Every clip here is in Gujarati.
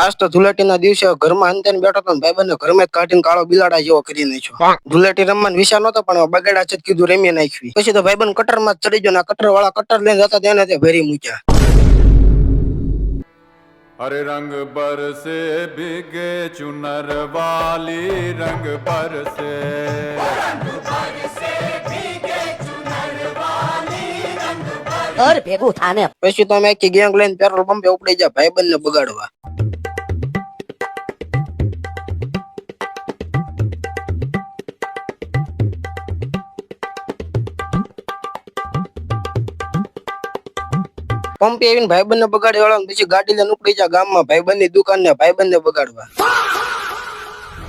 આજ તો ધુલેટીના દિવસે ઘરમાં અંતેન બેઠો તો ભાઈબંધને ઘરમાં જ કાઢીને કાળો બિલાડા જેવો કરી નાખ્યો. ધુલેટી રમવાનો વિચાર નતો પણ બગાડા છે કીધું રમી નાખવી. પછી તો ભાઈબંધ કટરમાં ચડી ગયો ને કટર વાળા કટર લઈને જતા તેને તે ભરી મૂક્યા. हरे रंग बरसे भीगे चुनर वाली रंग बरसे और ભેગું થાને. પછી તો અમે આખી ગેંગ લઈને પેટ્રોલ પંપે ઉપડી ગયા ભાઈબંધને બગાડવા. પંપે આવીને ભાઈબંધને બગાડી વાળા પછી ગાડી લઈને ઉપડી ગયા ગામમાં ભાઈબંધની દુકાનને ભાઈબંધને બગાડવા.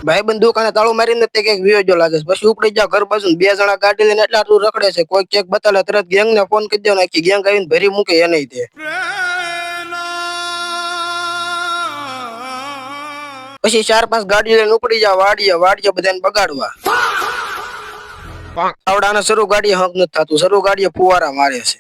ભાઈબંધ દુકાને તાળું મારીને તે કઈક વિયોજો લાગે છે. પછી ઉપડી ગયા ઘર બાજુ 2 જણા ગાડી લઈને એટલા આટલું રખડે છે. કોઈ ચેક બતાલે તરત ગેંગ ને ફોન કરી દે ને આખી ગેંગ આવીને ભરી મૂકે એ નહીં તે. પછી 4-5 ગાડીઓ લઈને ઉપડી જા વાડીએ બધાને બગાડવા. આવડાને શરૂ ગાડીએ હક નથી થતું. શરૂ ગાડીએ ફુવારા મારે છે.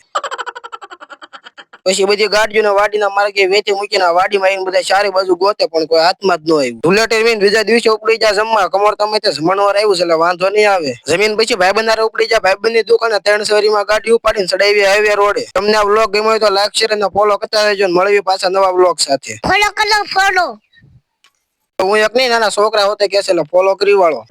પછી બધી ગાડીઓને વાડીના માર્ગે વેચી મૂકીને વાડીમાં આવીને બધા ચારે બાજુ ગોતે પણ કોઈ હાથમાં જ ન આવ્યું. ધુલેટી રમીને બીજા દિવસે ઉપડી જા જમવા. કમર તમે જમણવાર આવ્યું છે એટલે વાંધો નહીં આવે. જમીન પછી ભાઈબંધારે ઉપડી જા ભાઈબંધની દુકાને 3 શેરીમાં ગાડી ઉપાડીને ચડાવી હાઈવે રોડે. તમને આ વ્લોગ ગમ્યો હોય તો લાઈક શેર અને ફોલો કરતા રહેજો. મળવી પાછા નવા વ્લોગ સાથે. ફોલો કરો ફોલો. હું એક નહીં નાના છોકરા હોતે કે છે એટલે ફોલો કરી વાળો.